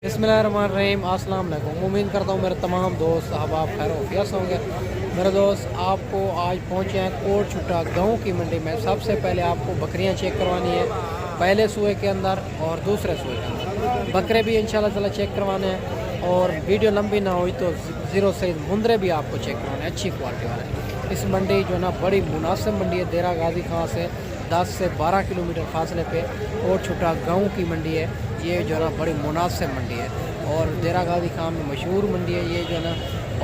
बिस्मिल्लाहिर्रहमानिर्रहीम। अस्सलाम वालेकुम। उम्मीद करता हूँ मेरे तमाम दोस्त अहबाब खैर वफियत होंगे। मेरे दोस्त आपको आज पहुँचे हैं कोट छुट्टा गाँव की मंडी में। सबसे पहले आपको बकरियाँ चेक करवानी है, पहले सूए के अंदर और दूसरे सूए के अंदर। बकरे भी इंशाल्लाह ताला चेक करवाने हैं और वीडियो लंबी ना हुई तो ज़ीरो से मुंदरे भी आपको चेक करवाने हैं अच्छी क्वालिटी वाले। इस मंडी जो है ना बड़ी मुनासिब मंडी है। देरा गाजी खां से 10 से 12 किलोमीटर फासले पे कोट छुट्टा गाँव की मंडी है। ये जो है ना बड़ी मुनासिब मंडी है और देरा गाजी खां में मशहूर मंडी है ये जो है ना।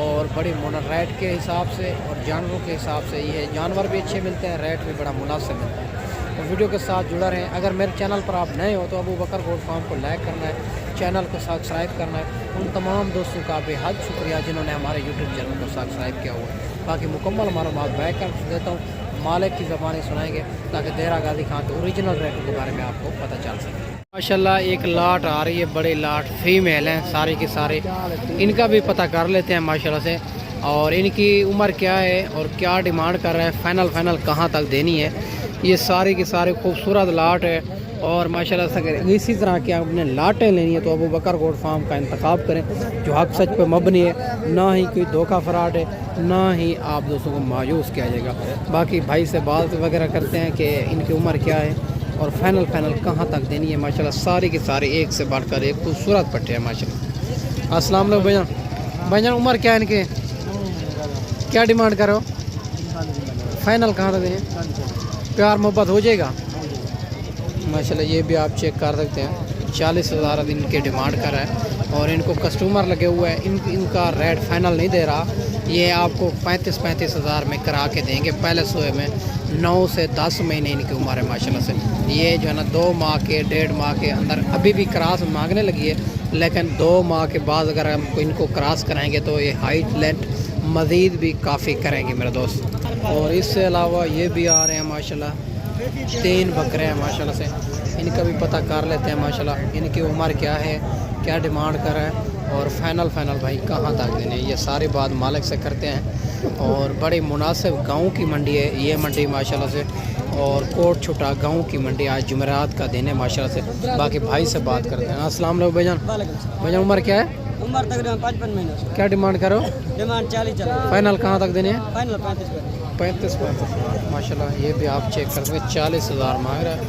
और बड़ी रेट के हिसाब से और जानवरों के हिसाब से ये जानवर भी अच्छे मिलते हैं, रेट भी बड़ा मुनासिब मिलता है। तो वीडियो के साथ जुड़ा रहें। अगर मेरे चैनल पर आप नए हो तो अबू बकर गोट फार्म को लाइक करना है, चैनल को सब्सक्राइब करना है। उन तमाम दोस्तों का बेहद शुक्रिया जिन्होंने हमारे यूट्यूब चैनल को सब्सक्राइब किया हुआ है। बाकी मुकम्मल मालूमात बैक कर देता हूँ, मालिक की ज़बानी सुनाएंगे ताकि देरा गाजी खां के ओरिजिनल रेट के बारे में आपको पता चल सके। माशाल्लाह एक लाट आ रही है, बड़े लाट फीमेल हैं सारे के सारे। इनका भी पता कर लेते हैं माशाल्लाह से, और इनकी उम्र क्या है और क्या डिमांड कर रहा है, फाइनल कहाँ तक देनी है। ये सारे के सारे खूबसूरत लाट है और माशाल्लाह से अगर इसी तरह की आपने लाटें लेनी है तो अबू बकर गोट फार्म का इंतखाब करें जो हक सच पे मबनी है, ना ही कोई धोखा फराड है, ना ही आप दोस्तों को मायूस किया जाएगा। बाकी भाई से बात वगैरह करते हैं कि इनकी उम्र क्या है और फाइनल कहाँ तक देनी है। माशाल्लाह सारी की सारी एक से बढ़कर एक खूबसूरत पट्टे हैं माशाल्लाह। अस्सलाम वालेकुम भाईजान, उम्र क्या है इनके, क्या डिमांड करो, फाइनल कहाँ तक देनी, प्यार मोहब्बत हो जाएगा माशाल्लाह। ये भी आप चेक कर सकते हैं, 40,000 दिन के डिमांड कर रहा है और इनको कस्टमर लगे हुए हैं। इनका रेट फाइनल नहीं दे रहा, ये आपको 35,000 में करा के देंगे। पहले सोए में 9 से 10 महीने इनकी उम्र है माशाल्लाह से। ये जो है ना 2 माह के 1.5 माह के अंदर अभी भी क्रॉस मांगने लगी है, लेकिन 2 माह के बाद अगर हम इनको क्रॉस कराएंगे तो ये हाइट लेंथ मज़ीद भी काफ़ी करेंगे मेरे दोस्त। और इससे अलावा ये भी आ रहे हैं माशाल्लाह 3 बकरे हैं माशाल्लाह से। इनका भी पता कर लेते हैं माशाल्लाह, इनकी उम्र क्या है, क्या डिमांड कर रहा है और फाइनल भाई कहाँ तक देने, ये सारी बात मालिक से करते हैं। और बड़ी मुनासिब गांव की मंडी है ये मंडी माशाल्लाह से, और कोट छुट्टा गांव की मंडी आज जुमेरात का दिन है माशाल्लाह से। बाकी भाई से बात करते हैं। अस्सलाम वालेकुम भाईजान, उम्र क्या है, उम्र तकरीबन 55 महीने। क्या डिमांड करो, डिमांड 40 चल, फाइनल कहाँ तक देने है, फाइनल 35 माशाल्लाह। ये भी आप चेक कर सकते हैं, 40,000 मांग रहा है,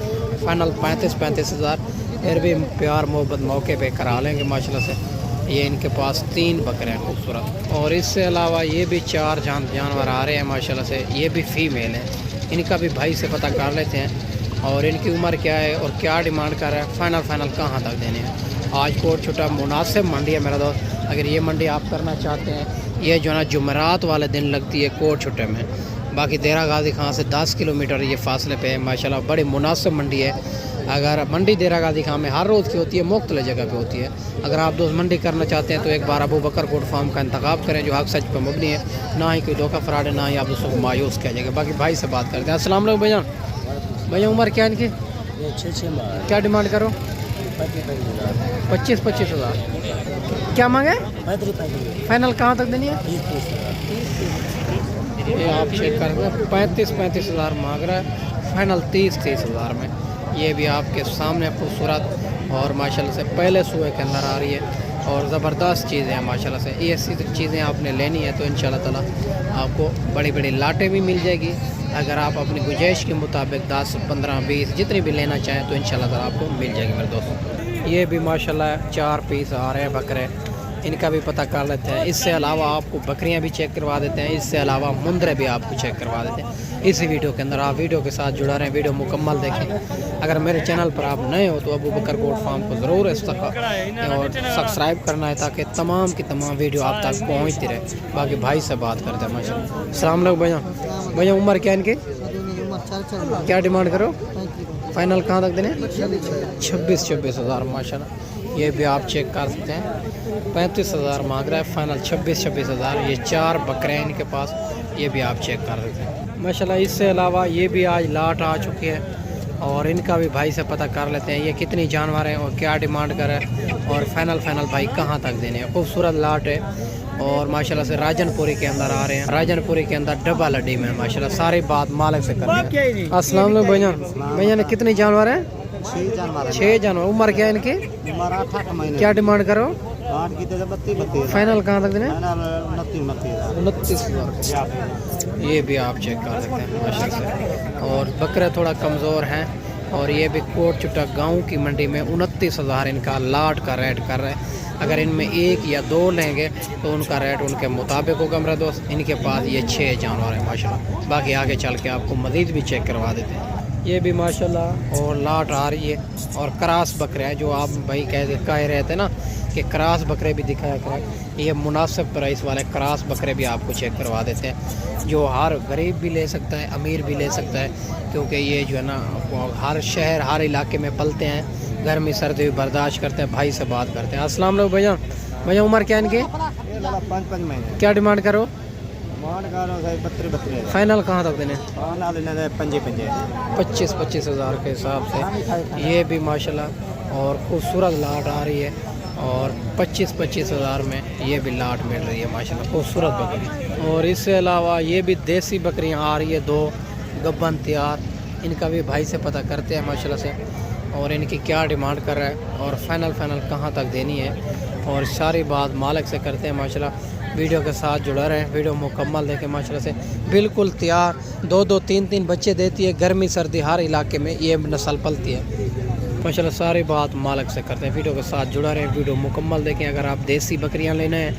फाइनल 35,000 फिर भी प्यार मोहब्बत मौके पे करा लेंगे माशाल्लाह से। ये इनके पास 3 बकरे हैं खूबसूरत। और इससे अलावा ये भी 4 जानवर आ रहे हैं माशाल्लाह से, ये भी फीमेल हैं। इनका भी भाई से पता कर लेते हैं और इनकी उम्र क्या है और क्या डिमांड कर रहा है, फाइनल कहाँ तक देने हैं। आज कोट छुट्टा मुनासिब मंडी है मेरा दोस्त। अगर ये मंडी आप करना चाहते हैं, ये जो है ना जुमेरात वाले दिन लगती है कोट छुट्टे में। बाकी देरा गाजी खां से 10 किलोमीटर ये फासले पे है माशाल्लाह। बड़ी मुनासिब मंडी है। अगर मंडी देरा गाजी खां में हर रोज़ की होती है, मुख्तलिफ जगह पे होती है। अगर आप दोस्त मंडी करना चाहते हैं तो एक बार अबू बकर गोट फार्म का इंतखाब करें जो हक सच पे मबनी है, ना ही कोई धोखा फराड है, ना ही आप दोस्तों को मायूस किया जाएगा। बाकी भाई से बात करते हैं। अस्सलाम वालेकुम भैया, उम्र क्या है इनकी, क्या डिमांड करो, 25,000 क्या मांगे, फाइनल कहाँ तक देनी है। ये आप चेक कर रहे हैं, 35,000 मांग रहा है, फाइनल 30,000 में। ये भी आपके सामने खूबसूरत और माशाल्लाह से पहले सूए के अंदर आ रही है और ज़बरदस्त चीज़ें हैं माशाल्लाह से। ये ऐसी चीज़ें आपने लेनी है तो इंशाल्लाह ताला आपको बड़ी बड़ी लाटें भी मिल जाएगी। अगर आप अपनी गुंजाइश के मुताबिक 10, 15, 20 जितनी भी लेना चाहें तो इंशाल्लाह ताला आपको मिल जाएगी मेरे दोस्तों। ये भी माशाल्लाह 4 पीस आ रहे हैं बकरे, इनका भी पता कर लेते हैं। इससे अलावा आपको बकरियां भी चेक करवा देते हैं, इससे अलावा मुंदरे भी आपको चेक करवा देते हैं इसी वीडियो के अंदर। आप वीडियो के साथ जुड़ा रहें, वीडियो मुकम्मल देखें। अगर मेरे चैनल पर आप नए हो तो अबू बकर गोट फार्म को ज़रूर और सब्सक्राइब करना है ताकि तमाम की तमाम वीडियो आप तक पहुँचती रहे। बाकी भाई से बात करते हैं माशाल्लाह। अस्सलाम वालेकुम भैया, उम्र क्या इनकी, क्या डिमांड करो, फाइनल कहाँ तक देने, 26,000 माशाल्लाह। ये भी आप चेक कर सकते हैं, 35,000 मांग रहा है, फाइनल 26,000। ये 4 बकरे हैं इनके पास, ये भी आप चेक कर सकते हैं माशाल्लाह। इससे अलावा ये भी आज लाट आ चुकी है और इनका भी भाई से पता कर लेते हैं ये कितनी जानवर हैं और क्या डिमांड कर रहा है और फाइनल भाई कहाँ तक देने हैं। खूबसूरत लाट है और माशाल्लाह से राजनपुरी के अंदर आ रहे हैं, राजनपुरी के अंदर डब्बा लड्डी में माशाल्लाह। सारी बात मालिक से कर रहे हैं। अस्सलाम वालेकुम भैया, ने कितने जानवर हैं, 6 जानवर 6 जानवर। उम्र क्या है इनकी? उम्र 8 महीने। क्या डिमांड करो? 8 की तो 32 फाइनल कहाँ तक देने? 29 29,000। ये भी आप चेक कर सकते हैं माशाल्लाह से। और बकरे थोड़ा कमज़ोर हैं। और ये भी कोट चुटा गांव की मंडी में 29,000 इनका लाट का रेट कर रहे हैं। अगर इनमें एक या दो लेंगे तो उनका रेट उनके मुताबिक होगा मेरा दोस्त। इनके पास ये 6 जानवर हैं माशाल्लाह। बाकी आगे चल के आपको मज़ीद भी चेक करवा देते हैं। ये भी माशाल्लाह और लाट आ रही है। और क्रास बकरे हैं जो आप भाई कह रहे थे ना कि क्रास बकरे भी दिखाया करें। ये मुनासिब प्राइस वाले क्रास बकरे भी आपको चेक करवा देते हैं, जो हर गरीब भी ले सकता है, अमीर भी ले सकता है, क्योंकि ये जो है ना हर शहर हर इलाके में पलते हैं, गर्मी सर्दी भी बर्दाश्त करते हैं। भाई से बात करते हैं। अस्सलाम वालेकुम भैया। भैया उम्र क्या इनकी? 5 महीने। क्या डिमांड करो? 32 फाइनल कहाँ तक देने? 25,000 के हिसाब से। ये भी माशाल्लाह और खूबसूरत लाट आ रही है। और 25,000 में ये भी लाट मिल रही है माशाल्लाह, खूबसूरत बकरी। और इससे अलावा ये भी देसी बकरियां आ रही है, 2 गब्बन तैयार। इनका भी भाई से पता करते हैं माशाल्लाह से, और इनकी क्या डिमांड कर रहा है और फाइनल कहाँ तक देनी है, और सारी बात मालिक से करते हैं माशाल्लाह। वीडियो के साथ जुड़ा रहें, वीडियो मुकम्मल देखें माशाल्लाह से। बिल्कुल तैयार 2-2 3-3 बच्चे देती है। गर्मी सर्दी हर इलाके में ये नस्ल पलती है माशाल्लाह। सारी बात मालिक से करते हैं। वीडियो के साथ जुड़ा रहें, वीडियो मुकम्मल देखें। अगर आप देसी बकरियां लेने हैं,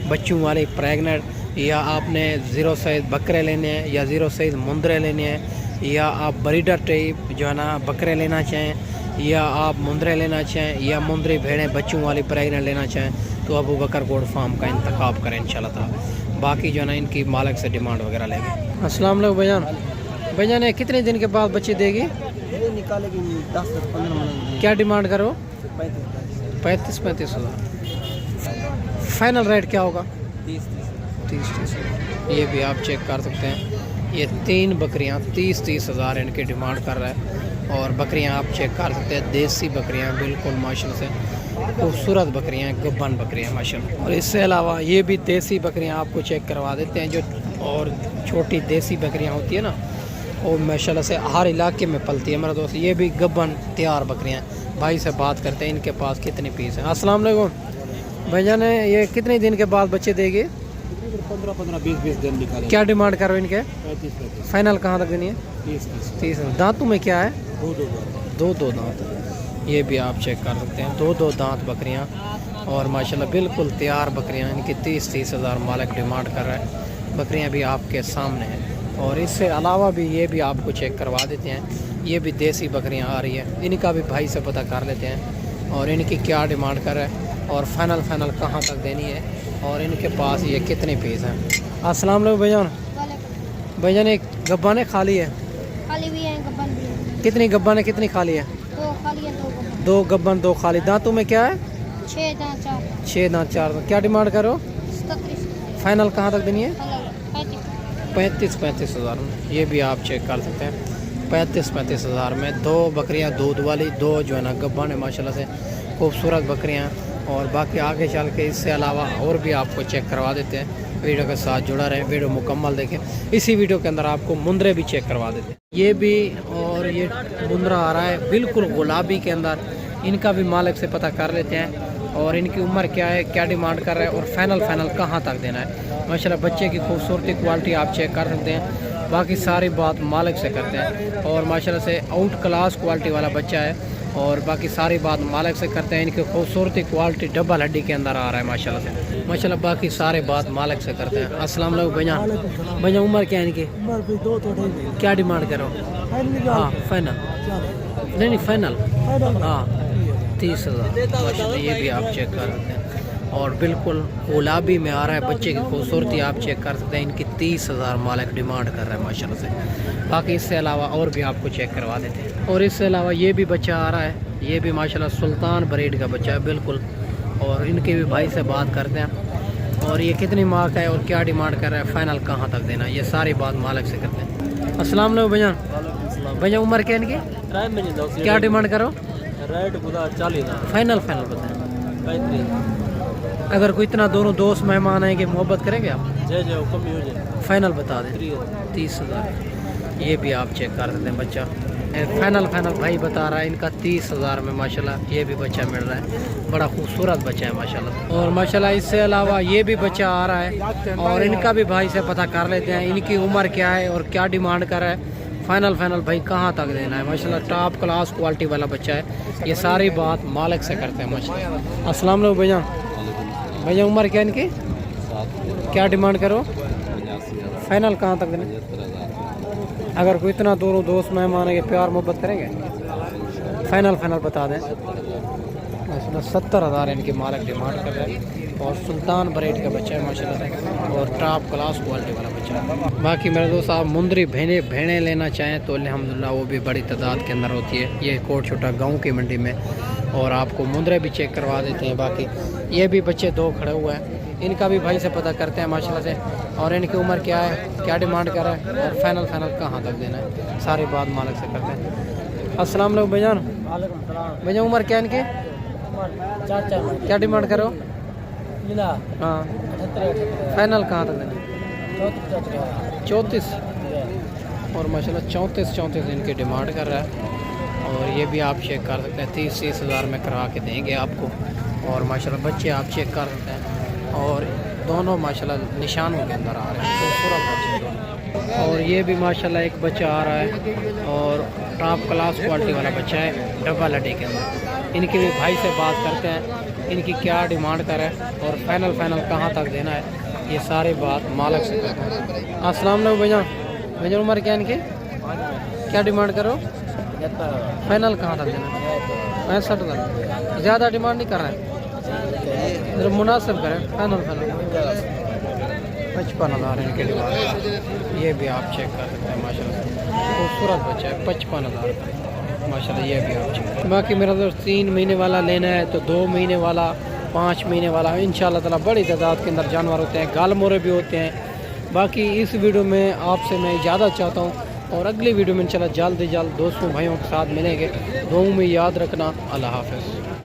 बच्चों वाले प्रेगनेंट, या आपने 0 सईद बकरे लेने हैं, या 0 सईद मुंदरे लेने हैं, या आप ब्रीडर टाइप जो है ना बकरे लेना चाहें, या आप मुंदरे लेना चाहें, या मुंदरी भेड़ें बच्चों वाली प्रेगनेंट लेना चाहें, तो अबू बकर गोड फार्म का इंतखाब करें इंशाल्लाह ताला। बाकी जो है ना इनकी मालिक से डिमांड वगैरह लेंगे। अस्सलाम वालेकुम भैया। भैया ने कितने दिन के बाद बच्चे देगी? निकालेगी 10 से 15 मिनट। क्या डिमांड करो? 35,000। फाइनल रेट क्या होगा? 30,000। ये भी आप चेक कर सकते हैं। ये 3 बकरियां 30,000 इनकी डिमांड कर रहा है। और बकरियां आप चेक कर सकते हैं, देसी बकरियां बिल्कुल माशाल्लाह से खूबसूरत बकरियां, गब्बन बकरियां माशाल्लाह। और इससे अलावा ये भी देसी बकरियां आपको चेक करवा देते हैं, जो और छोटी देसी बकरियां होती है ना, वो माशाल्लाह से हर इलाके में पलती है मेरा दोस्त। ये भी गब्बन तैयार बकरियां। भाई से बात करते हैं इनके पास कितनी पीस है। अस्सलाम वालेकुम भैया ने ये कितने दिन के बाद बच्चे देगी? 15-20 दिन निकाले। क्या डिमांड करो इनके? 35। फाइनल कहाँ तक देनी है? 30। दांतों में क्या है? 2 दांत। ये भी आप चेक कर सकते हैं, 2 दांत बकरियां। और माशाल्लाह बिल्कुल तैयार बकरियां। इनकी 30,000 मालिक डिमांड कर रहा है। बकरियां भी आपके सामने हैं। और इससे अलावा भी ये भी आपको चेक करवा देते हैं। ये भी देसी बकरियां आ रही है, इनका भी भाई से पता कर लेते हैं, और इनकी क्या डिमांड कर रहा है, और फाइनल कहाँ तक देनी है, और इनके पास ये कितने पीस हैं। अस्सलाम वालेकुम भैया। भैया ने गब्बा ने खाली है? खाली भी है, गब्बन भी है। कितनी गब्बा ने कितनी खाली है? 2 खाली है, 2 गब्बन। 2 गब्बन 2 खाली। दांतों में क्या है? 6 दांत 4। 6 दांत 4 दांत। क्या डिमांड करो? 37। फाइनल कहाँ तक देनी है? 35। 35,000 में। ये भी आप चेक कर सकते हैं, 35,000 में 2 बकरियां दूध वाली, 2 जो है ना गब्बन है माशाल्लाह से, खूबसूरत बकरियां। और बाकी आगे चल के इससे अलावा और भी आपको चेक करवा देते हैं। वीडियो के साथ जुड़ा रहे, वीडियो मुकम्मल देखें। इसी वीडियो के अंदर आपको मुंदरे भी चेक करवा देते हैं। ये भी और ये मुंदरा आ रहा है बिल्कुल गुलाबी के अंदर। इनका भी मालिक से पता कर लेते हैं, और इनकी उम्र क्या है, क्या डिमांड कर रहा है, और फाइनल कहाँ तक देना है। माशाल्लाह बच्चे की खूबसूरती क्वालिटी आप चेक कर सकते हैं। बाकी सारी बात मालिक से करते हैं। और माशाल्लाह से आउट क्लास क्वालिटी वाला बच्चा है। और बाकी सारी बात मालिक से करते हैं। इनकी खूबसूरती क्वालिटी डबल हड्डी के अंदर आ रहा है माशाल्लाह से। माशाल्लाह बाकी सारी बात मालिक से करते हैं। अस्सलाम वालेकुम भैया। भैया उम्र क्या है इनकी? क्या डिमांड करो? हाँ फाइनल नहीं फाइनल। हाँ 30,000 माशाल्लाह। ये भी आप चेक कर सकते हैं। और बिल्कुल गुलाबी में आ रहा है, बच्चे की खूबसूरती आप चेक कर सकते हैं। इनकी 30,000 मालिक डिमांड कर रहा है माशाल्लाह से। बाकी इससे अलावा और भी आपको चेक करवा देते हैं। और इससे अलावा ये भी बच्चा आ रहा है, ये भी माशाल्लाह सुल्तान ब्रीड का बच्चा है बिल्कुल। और इनके भी भाई से बात करते हैं, और ये कितनी माह का है और क्या डिमांड कर रहा है, फाइनल कहाँ तक देना है, ये सारी बात मालिक से करते हैं। अस्सलाम वालेकुम भैया। भैया उम्र क्या है इनकी? क्या डिमांड करो? रेट 40। फाइनल बताएं। अगर कोई इतना दोनों दोस्त मेहमान आएंगे, मोहब्बत करेंगे आप? कम ही हो जाए। फाइनल बता दें 30,000। ये भी आप चेक कर सकते हैं बच्चा। फाइनल भाई बता रहा है इनका 30,000 में माशाल्लाह ये भी बच्चा मिल रहा है, बड़ा खूबसूरत बच्चा है माशाल्लाह। और माशाल्लाह इससे अलावा ये भी बच्चा आ रहा है और इनका भी भाई से पता कर लेते हैं इनकी उम्र क्या है और क्या डिमांड कर रहा है, फाइनल भाई कहाँ तक देना है। माशाल्लाह टॉप क्लास क्वालिटी वाला बच्चा है, ये सारी बात मालिक से करते हैं माशाल्लाह। अस्सलाम वालेकुम भैया, भैया उम्र क्या इनकी, क्या डिमांड करो, फाइनल कहाँ तक देना? अगर कोई इतना दूरों दोस्त मेहमान है, प्यार मोहब्बत करेंगे, फाइनल बता दें। 70,000 इनकी मालिक डिमांड कर रहे हैं और सुल्तान ब्रीड का बच्चा है माशाल्लाह और टॉप क्लास क्वालिटी वाला बच्चा है। बाकी मेरे दोस्त आप मुंदरी भेड़ें लेना चाहें तो अल्हम्दुलिल्लाह वो भी बड़ी तादाद के अंदर होती है, ये कोट छोटा गाँव की मंडी में, और आपको मुंदरे भी चेक करवा देते हैं। बाकी ये भी बच्चे 2 खड़े हुए हैं, इनका भी भाई से पता करते हैं माशाल्लाह से, और इनकी उम्र क्या है, क्या डिमांड कर रहा है और फाइनल कहाँ तक देना है, सारी बात मालिक से करते हैं। अस्सलाम वालेकुम भैजान, भैया उम्र क्या है इनकी, क्या डिमांड करो? हाँ फाइनल कहाँ तक देना है? 34 और माशाल्लाह 34 इनकी डिमांड कर रहा है, और ये भी आप चेक कर सकते हैं 30,000 में करा के देंगे आपको। और माशाल्लाह बच्चे आप चेक कर सकते हैं और दोनों माशाल्लाह निशानों के अंदर आ रहे हैं, खूबसूरत बच्चे। और ये भी माशाल्लाह एक बच्चा आ रहा है और टॉप क्लास क्वालिटी वाला बच्चा है डबल हड्डी के अंदर। इनके भी भाई से बात करते हैं इनकी क्या डिमांड कर है और फाइनल कहाँ तक देना है, ये सारी बात मालिक से करते हैं। अस्सलाम वालेकुम भैया, उम्र क्या इनकी, क्या डिमांड करो, फाइनल कहाँ तक देना है? 65,000, ज़्यादा डिमांड नहीं कर रहे हैं, मुनासिब करें, फाइनल 55,000 इनके डिमांड। ये भी आप चेक कर सकते हैं माशाल्लाह खूबसूरत बच्चा है, 55,000 माशाल्लाह, ये भी आप चेक। बाकी मेरा दोस्त 3 महीने वाला लेना है तो 2 महीने वाला, 5 महीने वाला, इंशाल्लाह ताला बड़ी तादाद के अंदर जानवर होते हैं, गाल मोरे भी होते हैं। बाकी इस वीडियो में आपसे मैं इजाज़त चाहता हूँ और अगली वीडियो में इंशाल्लाह जल्द दोस्तों भाइयों के साथ मिलेंगे। दुआओं में याद रखना। अल्लाह हाफ़िज़।